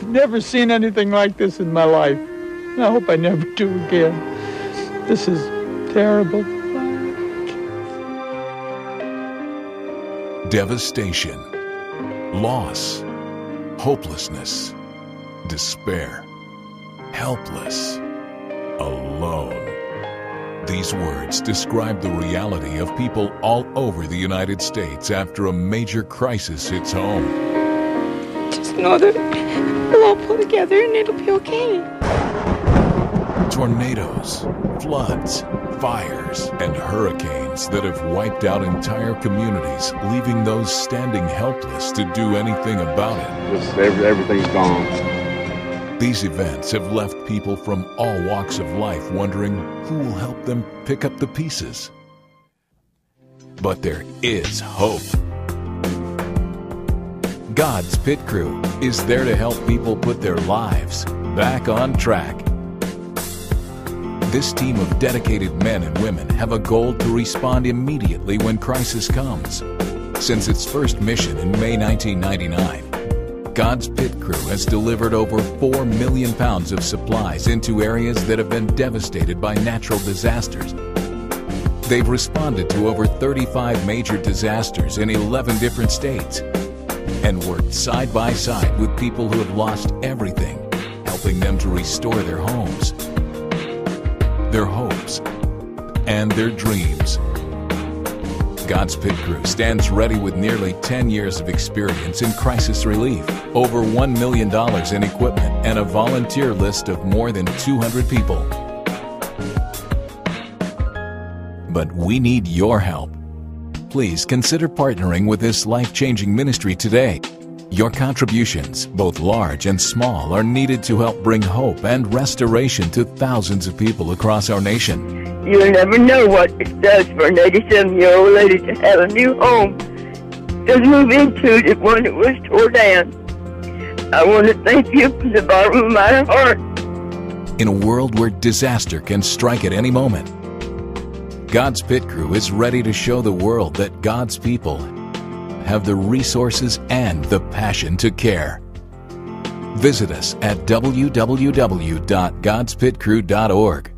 never seen anything like this in my life. And I hope I never do again. This is terrible. Devastation, loss, hopelessness, despair, helpless, alone. These words describe the reality of people all over the United States after a major crisis hits home. Just know that we'll all pull together and it'll be okay. Tornadoes, floods, fires, and hurricanes that have wiped out entire communities, leaving those standing helpless to do anything about it. Everything's gone. These events have left people from all walks of life wondering who will help them pick up the pieces. But there is hope. God's Pit Crew is there to help people put their lives back on track. This team of dedicated men and women have a goal to respond immediately when crisis comes. Since its first mission in May 1999, God's Pit Crew has delivered over 4 million pounds of supplies into areas that have been devastated by natural disasters. They've responded to over 35 major disasters in 11 different states and worked side by side with people who have lost everything, helping them to restore their homes, their hopes, and their dreams. God's Pit Crew stands ready with nearly 10 years of experience in crisis relief, over $1 million in equipment, and a volunteer list of more than 200 people. But we need your help. Please consider partnering with this life-changing ministry today. Your contributions, both large and small, are needed to help bring hope and restoration to thousands of people across our nation. You'll never know what it does for an 87-year-old lady to have a new home, to move into the one that was tore down. I want to thank you from the bottom of my heart. In a world where disaster can strike at any moment, God's Pit Crew is ready to show the world that God's people have the resources and the passion to care. Visit us at www.godspitcrew.org.